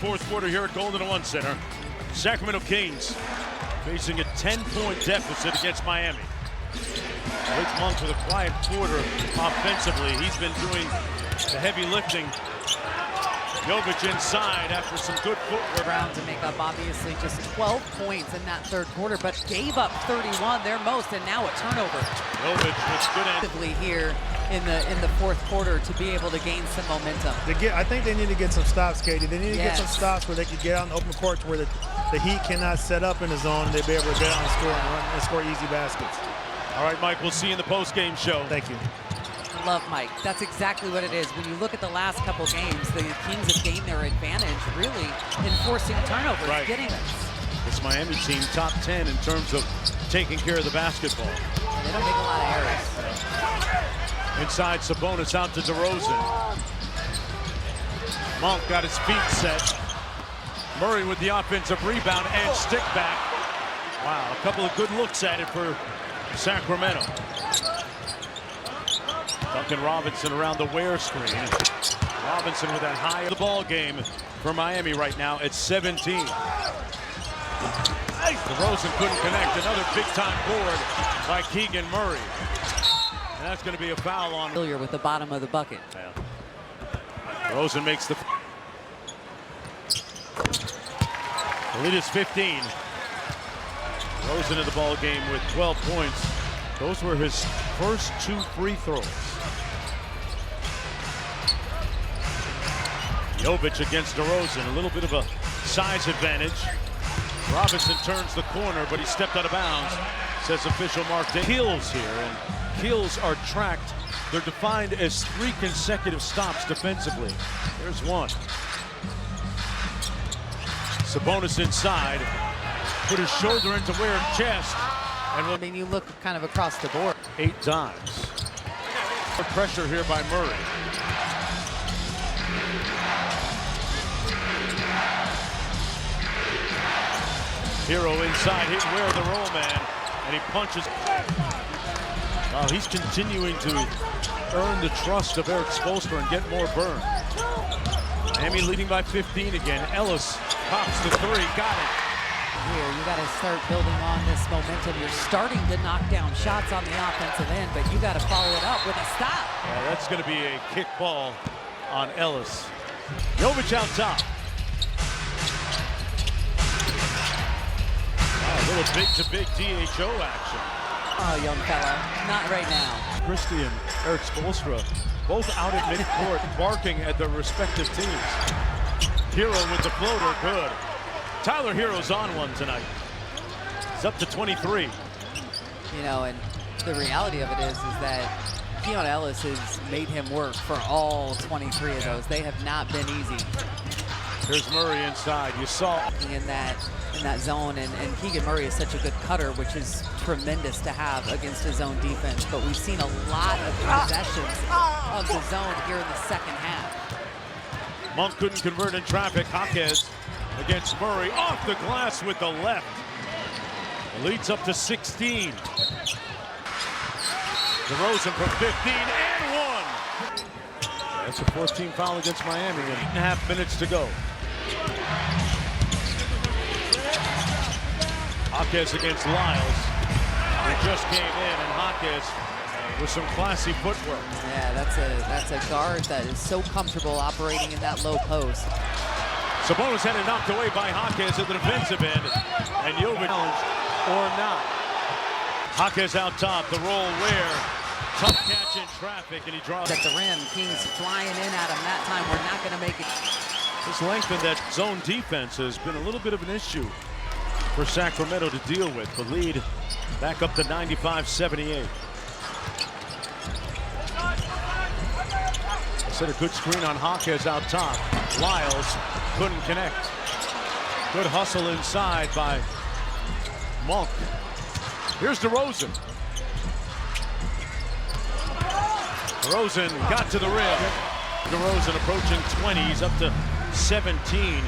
Fourth quarter here at Golden One Center. Sacramento Kings facing a 10-point deficit against Miami. Rick Monk with a quiet quarter offensively. He's been doing the heavy lifting. Jovic inside after some good footwork. Brown to make up obviously just 12 points in that third quarter, but gave up 31, their most, and now a turnover. Jovic was good actively here in the fourth quarter to be able to gain some momentum. I think they need to get some stops, Katie. They need to get some stops where they can get out in the open court to where the Heat cannot set up in the zone. They'll be able to get out and score and run and score easy baskets. All right, Mike, we'll see you in the post-game show. Thank you. Love Mike. That's exactly what it is. When you look at the last couple games, the Kings have gained their advantage really in forcing turnovers, getting this. This Miami team top 10 in terms of taking care of the basketball. And they don't make a lot of errors. Inside, Sabonis out to DeRozan. Monk got his feet set. Murray with the offensive rebound and stick back. Wow, a couple of good looks at it for Sacramento. Duncan Robinson around the wear screen. Robinson with that high of the ball game for Miami right now at 17. DeRozan couldn't connect. Another big-time board by Keegan Murray. And that's going to be a foul on. Familiar with the bottom of the bucket. Yeah. DeRozan makes the lead is 15. DeRozan in the ball game with 12 points. Those were his first 2 free throws. Jovic against DeRozan, a little bit of a size advantage. Robinson turns the corner, but he stepped out of bounds, says official Mark Davis. Kills here, and kills are tracked. They're defined as 3 consecutive stops defensively. There's one. Sabonis inside, put his shoulder into Ware's chest. And I mean, you look kind of across the board. 8 times. Pressure here by Murray. Hero inside, hit Ware the roll man, and he punches. Wow, he's continuing to earn the trust of Eric Spoelstra and get more burn. Miami leading by 15 again. Ellis pops the 3, got it. Here, you got to start building on this momentum. You're starting to knock down shots on the offensive end, but you got to follow it up with a stop. Yeah, that's going to be a kick ball on Ellis. Jovic out top. Wow, a little big-to-big DHO action. Oh, young fella, not right now. Christie and Eric Spoelstra both out at midcourt barking at their respective teams. Hero with the floater, good. Tyler Hero's on one tonight. He's up to 23. You know, and the reality of it is that Keon Ellis has made him work for all 23 of those. They have not been easy. Here's Murray inside. You saw in that zone, and Keegan Murray is such a good cutter, which is tremendous to have against his own defense. But we've seen a lot of possessions of the zone here in the second half. Monk couldn't convert in traffic. Jaquez against Murray, off the glass with the left. The lead's up to 16. DeRozan from 15 and 1. That's a 14 foul against Miami, and 8.5 minutes to go. Jaquez against Lyles. He just came in, and Jaquez with some classy footwork. Yeah, that's a guard that is so comfortable operating in that low post. Sabonis had it knocked away by Jaquez at the defensive end, and Jovic challenged or not. Jaquez out top, the roll Ware, tough catch in traffic, and he draws at the rim. Kings flying in at him that time. We're not going to make it. This length in that zone defense has been a little bit of an issue for Sacramento to deal with. The lead back up to 95-78. Set a good screen on Jaquez out top. Lyles couldn't connect. Good hustle inside by Monk. Here's DeRozan. DeRozan got to the rim. DeRozan approaching 20. He's up to 17.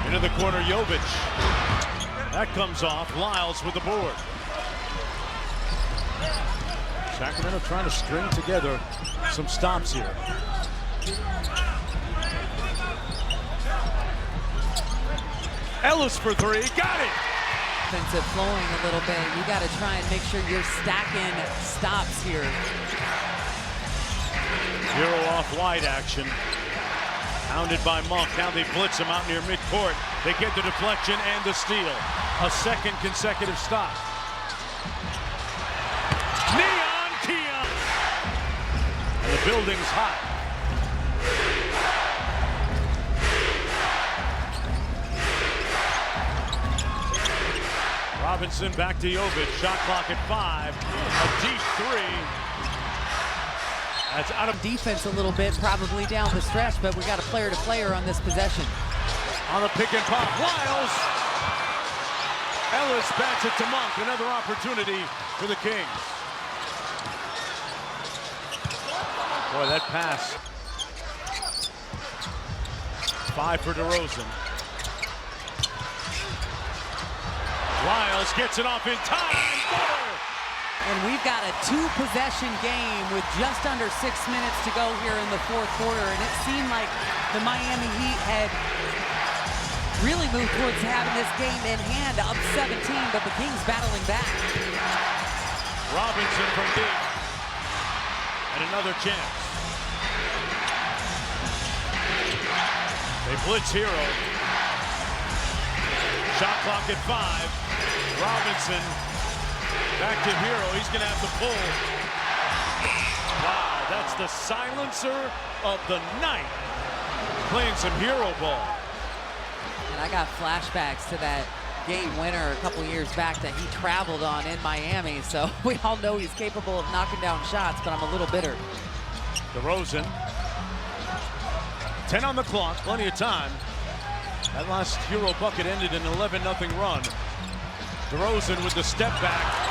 Into the corner, Jovic. That comes off. Lyles with the board. Sacramento trying to string together some stops here. Ellis for three, got it! Offensive flowing a little bit. You got to try and make sure you're stacking stops here. Hero off wide action. Hounded by Monk. Now they blitz him out near midcourt. They get the deflection and the steal. A second consecutive stop. Neon Keon! And the building's hot. Robinson back to Jovic. Shot clock at 5. A deep three. That's out of Defense a little bit, probably down the stretch, but we got a player-to-player on this possession. on the pick and pop. Wiles. Ellis bats it to Monk. Another opportunity for the Kings. Boy, that pass. 5 for DeRozan. Wiles gets it off in time. Butter! And we've got a 2-possession game with just under 6 minutes to go here in the fourth quarter. And it seemed like the Miami Heat had really moved towards having this game in hand, up 17, but the Kings battling back. Robinson from deep. And another chance. They blitz Hero. Shot clock at 5. Robinson back to Hero. He's going to have to pull. Wow, that's the silencer of the night. Playing some Hero ball. And I got flashbacks to that game winner a couple years back that he traveled on in Miami. So we all know he's capable of knocking down shots, but I'm a little bitter. DeRozan. 10 on the clock, plenty of time. That last Hero bucket ended in an 11-0 run. DeRozan with the step back.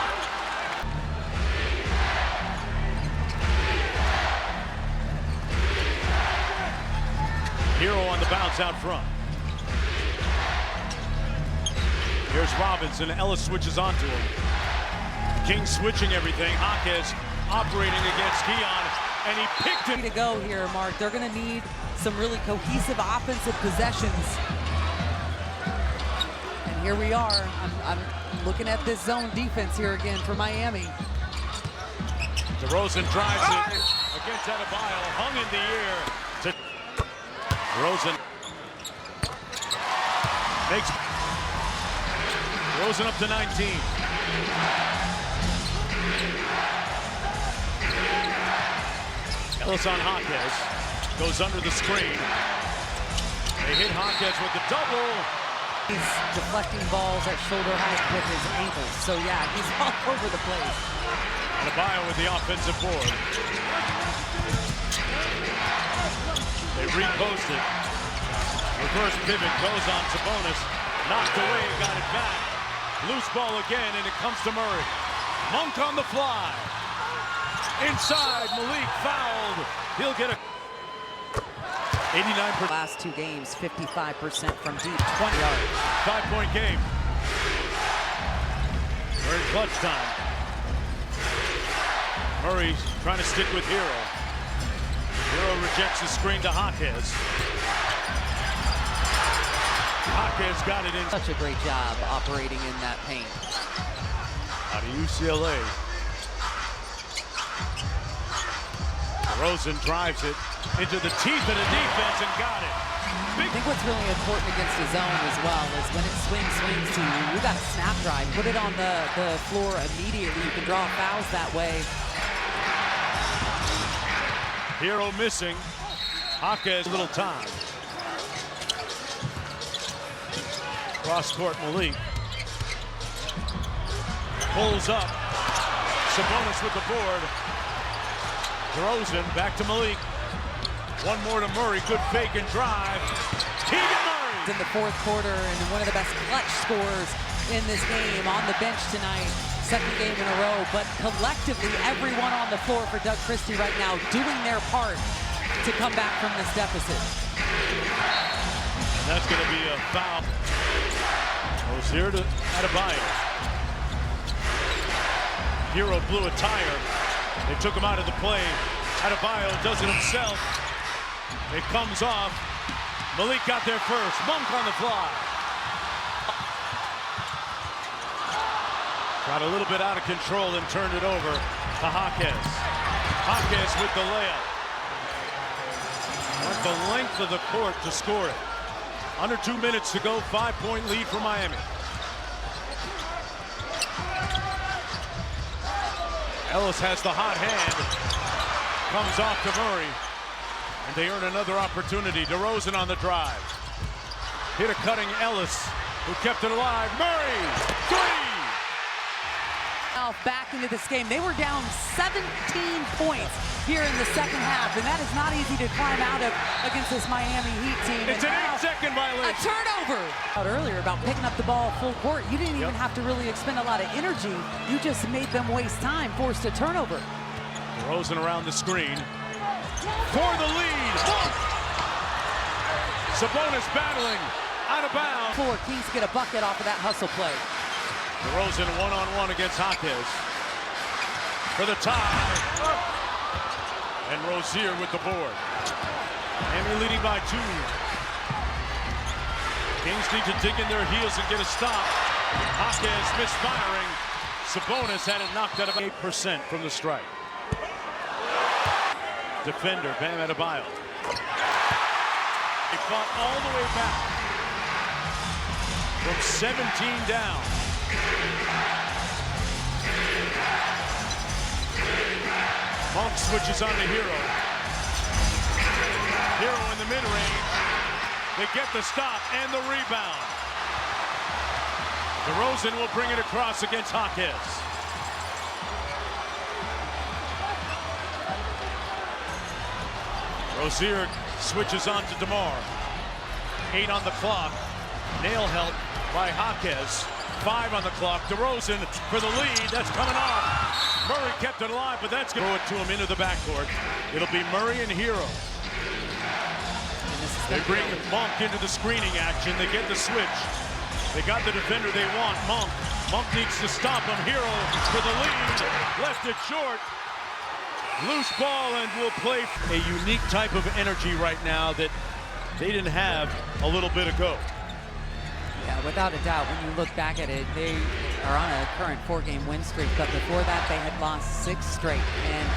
Hero on the bounce out front. Here's Robinson. Ellis switches onto him. Kings switching everything. Jaquez operating against Keon, and he picked him. To go here, Mark. They're going to need some really cohesive offensive possessions. And here we are. I'm looking at this zone defense here again for Miami. DeRozan drives it against Adebayo, hung in the air. To DeRozan makes DeRozan up to 19. Ellis on Jaquez, goes under the screen. They hit Jaquez with the double. He's deflecting balls at shoulder height with his ankles. So yeah, he's all over the place. Adebayo with the offensive board. They repost it. Reverse pivot goes on Sabonis. Knocked away, got it back. Loose ball again, and it comes to Murray. Monk on the fly. Inside, Malik fouled. He'll get a 89%. Last 2 games, 55% from deep, 20 yards. 5-point game. We're in clutch time. Murray's trying to stick with Hero. Hero rejects the screen to Jaquez. Jaquez got it in. Such a great job operating in that paint. Out of UCLA. DeRozan drives it into the teeth of the defense and got it. I think what's really important against the zone as well is when it swings to you, you got a snap drive. Put it on the floor immediately. You can draw fouls that way. Hero missing. Jaquez a little time. Cross court Malik. Pulls up. Sabonis with the board. DeRozan back to Malik. One more to Murray. Good fake and drive. Keegan Murray. In the fourth quarter and one of the best clutch scorers in this game on the bench tonight. Second game in a row, but collectively everyone on the floor for Doug Christie right now doing their part to come back from this deficit. And that's going to be a foul. Rozier to Adebayo. Hero blew a tire. They took him out of the play. Adebayo does it himself. It comes off. Malik got there first. Monk on the fly. Got a little bit out of control and turned it over to Jaquez. Jaquez with the layup. Went the length of the court to score it. Under 2 minutes to go, 5-point lead for Miami. Ellis has the hot hand. Comes off to Murray. And they earn another opportunity. DeRozan on the drive. Hit a cutting Ellis, who kept it alive. Murray, three! Back into this game. They were down 17 points here in the second half, and that is not easy to climb out of against this Miami Heat team. It's an 8-second violation. A turnover. Earlier about picking up the ball full court. You didn't even have to really expend a lot of energy. You just made them waste time, forced a turnover. DeRozan around the screen for the lead. Sabonis battling out of bounds. Kings get a bucket off of that hustle play. DeRozan one-on-one against Jaquez for the tie. And Rozier with the board. Miami leading by 2. Kings need to dig in their heels and get a stop. Jaquez misfiring. Sabonis had it knocked out of 8% from the strike. Defender, Bam Adebayo. They fought all the way back from 17 down. Monk switches on to Hero. Hero in the mid-range. They get the stop and the rebound. DeRozan will bring it across against Jaquez. Rozier switches on to DeMar. 8 on the clock. Nail help by Jaquez. 5 on the clock. DeRozan for the lead. That's coming off. Murray kept it alive, but that's going to throw it to him into the backcourt. It'll be Murray and Hero. They bring Monk into the screening action. They get the switch. They got the defender they want, Monk. Monk needs to stop him. Hero for the lead. Left it short. Loose ball, and will play a unique type of energy right now that they didn't have a little bit ago. Yeah, without a doubt, when you look back at it, they are on a current 4-game win streak, but before that they had lost 6 straight, and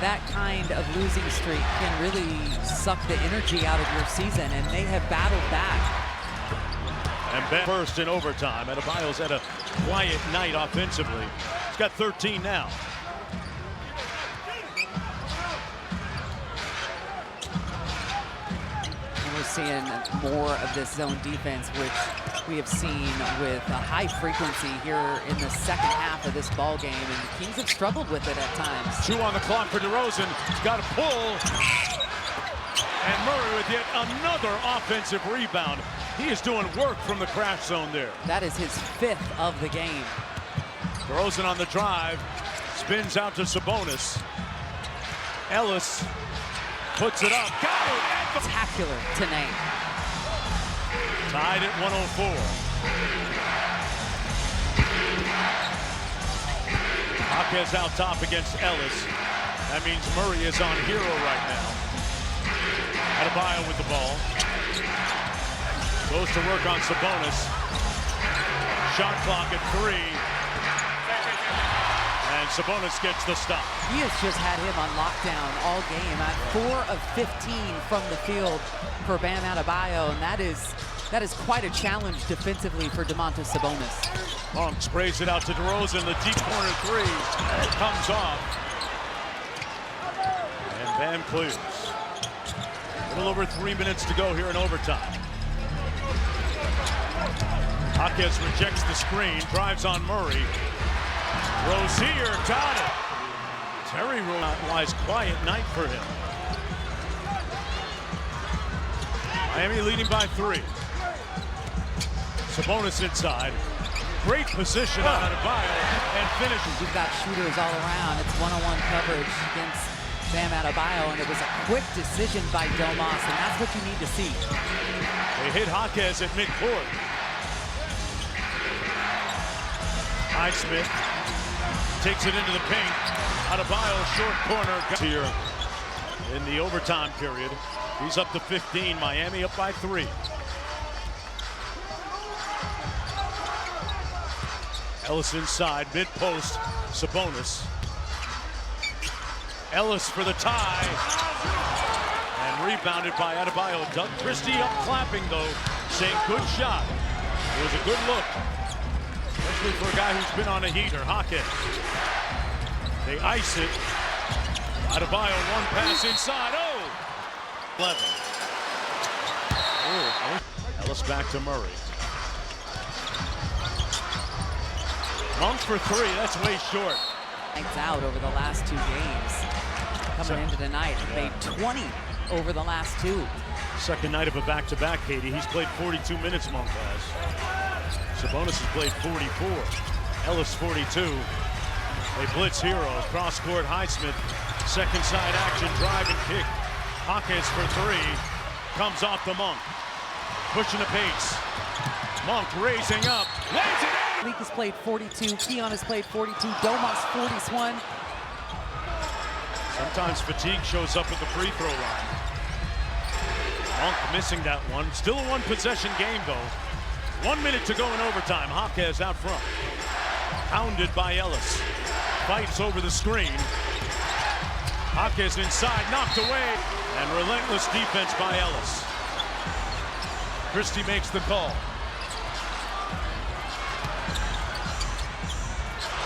that kind of losing streak can really suck the energy out of your season, and they have battled back. And Ben first in overtime. Adebayo's had a quiet night offensively. He's got 13 now. We're seeing more of this zone defense, which we have seen with a high frequency here in the second half of this ball game, and the Kings have struggled with it at times. 2 on the clock for DeRozan. He's got a pull. And Murray with yet another offensive rebound. He is doing work from the crash zone there. That is his 5th of the game. DeRozan on the drive. Spins out to Sabonis. Ellis puts it up. Got it! Spectacular tonight. Tied at 104. Jaquez out top against Ellis. That means Murray is on Hero right now. Adebayo with the ball. Goes to work on Sabonis. Shot clock at 3. And Sabonis gets the stop. He has just had him on lockdown all game. At 4 of 15 from the field for Bam Adebayo, and that is quite a challenge defensively for Domantas Sabonis. Monk sprays it out to DeRozan. The deep corner 3 comes off. And Bam clears. A little over 3 minutes to go here in overtime. Jaquez rejects the screen, drives on Murray. Rozier got it. Terry Rozier, quiet night for him. Miami leading by 3. Sabonis inside. Great position on Adebayo and finishes. You've got shooters all around. It's one-on-one coverage against Bam Adebayo, and it was a quick decision by Domas, and that's what you need to see. They hit Jaquez at midcourt. Highsmith takes it into the paint. Adebayo, short corner here in the overtime period. He's up to 15. Miami up by 3. Ellis inside, mid-post, Sabonis. Ellis for the tie. And rebounded by Adebayo. Doug Christie up clapping, though, saying good shot. It was a good look, especially for a guy who's been on a heater. Hawkins. They ice it. Adebayo, one pass inside. Oh! 11. Oh. Ellis back to Murray. Monk for 3. That's way short. Lights out over the last 2 games. Coming into tonight, made 20 over the last 2. Second night of a back-to-back, Katie. He's played 42 minutes, Monk has. Sabonis has played 44. Ellis 42. They blitz Hero. Cross-court, Highsmith. Second side action, drive and kick. Hawkins for 3. Comes off the Monk. Pushing the pace. Monk raising up. Lays it in! Leak has played 42. Keon has played 42. Domas 41. Sometimes fatigue shows up at the free throw line. Monk missing that one. Still a one-possession game, though. 1 minute to go in overtime. Hawkins out front. Pounded by Ellis. Fights over the screen. Hawkins inside, knocked away. And relentless defense by Ellis. Christie makes the call.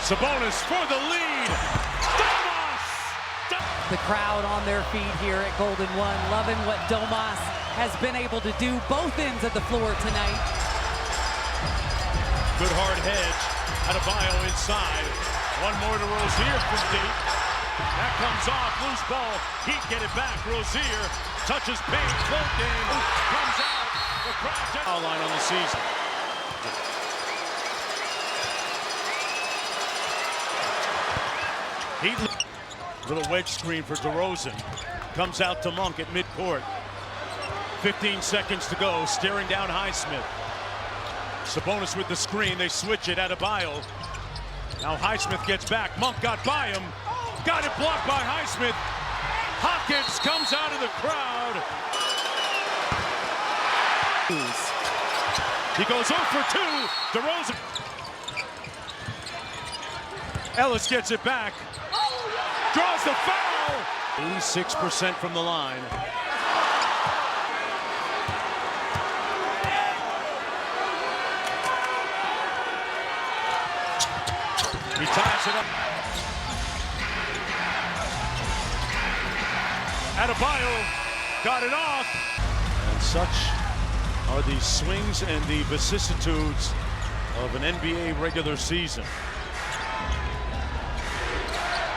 Sabonis for the lead. Domas! The crowd on their feet here at Golden One, loving what Domas has been able to do both ends of the floor tonight. Good hard hedge. Adebayo inside. One more to Rozier from deep. That comes off. Loose ball. Heat get it back. Rozier touches paint. Floating. Comes out. The crowd foul line on the season. Heat. Little wedge screen for DeRozan. Comes out to Monk at midcourt. 15 seconds to go. Staring down Highsmith. Sabonis with the screen. They switch it. Adebayo. Now Highsmith gets back. Monk got by him. Got it blocked by Highsmith. Hawkins comes out of the crowd. He goes 0 for 2. DeRozan. Ellis gets it back. Draws the foul. 86% from the line. He ties it up. Adebayo got it off. And such are the swings and the vicissitudes of an NBA regular season.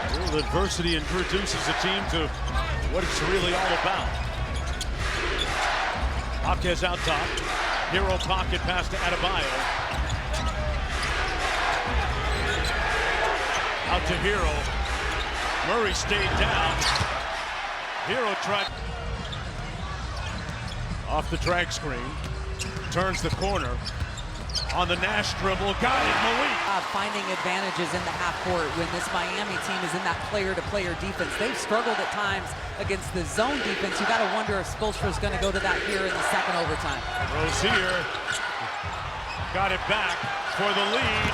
A little adversity introduces a team to what it's really all about. Hawkins out top. Hero pocket pass to Adebayo. Out to Hero. Murray stayed down. Hero tried. Off the drag screen. Turns the corner. On the Nash dribble. Got it, Malik. Finding advantages in the half court when this Miami team is in that player-to-player defense. They've struggled at times against the zone defense. You got to wonder if Spoelstra's going to go to that here in the second overtime. Rozier got it back for the lead.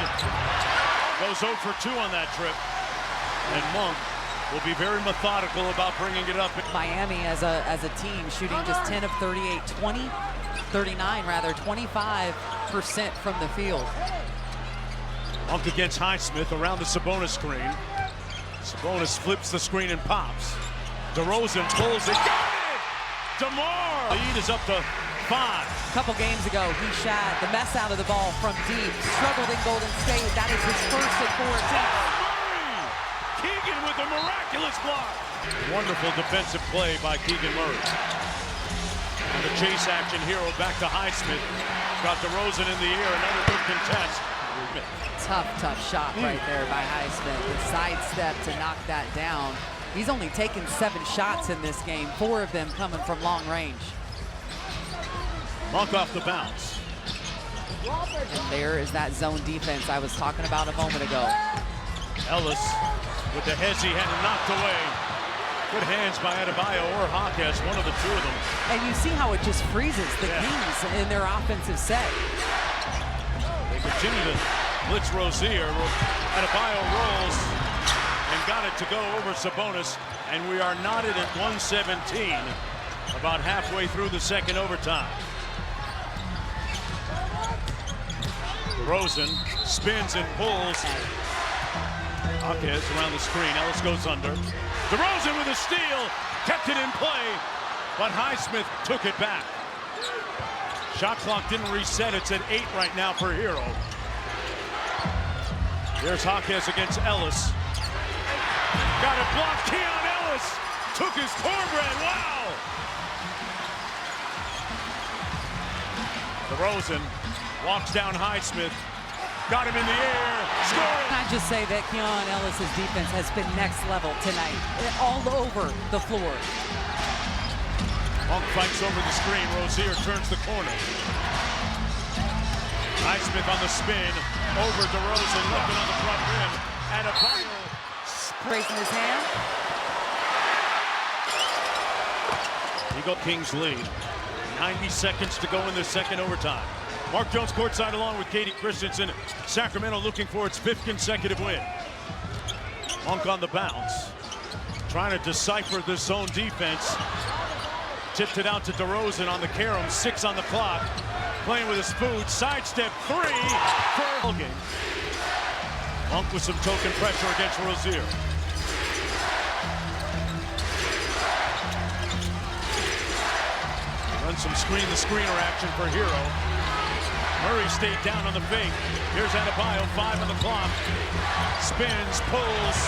Goes 0 for 2 on that trip. And Monk will be very methodical about bringing it up. Miami as a team shooting just 10 of 38, 39 rather, 25% from the field. Monk against Highsmith around the Sabonis screen. Sabonis flips the screen and pops. DeRozan pulls it. Got it! DeMar! Lead is up to 5. A couple games ago, he shot the mess out of the ball from deep. Struggled in Golden State. That is his first at 4 attempts. Murray! Keegan with a miraculous block. Wonderful defensive play by Keegan Murray. On the chase action, Hero back to Highsmith. Got DeRozan in the air, another good contest. Tough shot right there by Highsmith. The sidestep to knock that down. He's only taken 7 shots in this game, 4 of them coming from long range. Monk off the bounce. And there is that zone defense I was talking about a moment ago. Ellis with the Hezzy had it knocked away. Good hands by Adebayo or Hawkes, one of the two of them. And you see how it just freezes the Kings in their offensive set. They continue to blitz Rozier. Adebayo rolls and got it to go over Sabonis. And we are knotted at 117, about halfway through the second overtime. DeRozan spins and pulls. Hawkes around the screen. Ellis goes under. DeRozan with a steal, kept it in play, but Highsmith took it back. Shot clock didn't reset. It's at 8 right now for Hero. There's Hawkes against Ellis. Got it blocked. Keon Ellis took his cornbread. Wow! DeRozan walks down Highsmith. Got him in the air, scoring! Can I just say that Keon Ellis' defense has been next level tonight, all over the floor. Monk fights over the screen. Rozier turns the corner. Highsmith on the spin, over DeRozan, looking on the front rim. Adebayo raising his hand. Eagle Kings lead. 90 seconds to go in the second overtime. Mark Jones courtside along with Katie Christensen. Sacramento looking for its 5th consecutive win. Monk on the bounce. Trying to decipher this zone defense. Tipped it out to DeRozan on the carom. 6 on the clock. Playing with his food. Sidestep 3 for a game. Monk with some token pressure against Rozier. Run some screen-the-screener action for Hero. Murray stayed down on the fake. Here's Adebayo, 5 on the clock. Spins, pulls.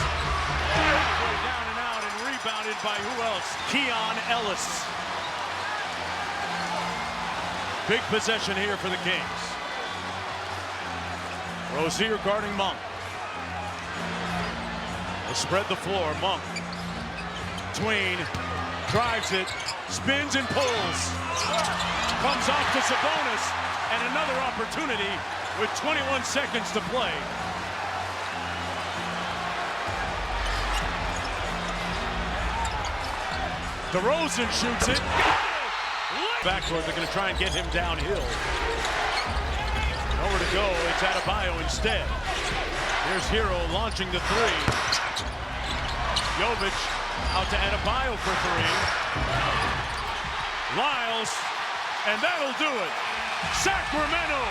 Halfway down and out and rebounded by who else? Keon Ellis. Big possession here for the Kings. Rozier guarding Monk. They spread the floor. Monk. Twain drives it, spins and pulls. Comes off to Sabonis. And another opportunity with 21 seconds to play. DeRozan shoots it. Backcourt, they're going to try and get him downhill. Nowhere to go, it's Adebayo instead. Here's Hero launching the 3. Jovic out to Adebayo for 3. Lyles, and that'll do it. Sacramento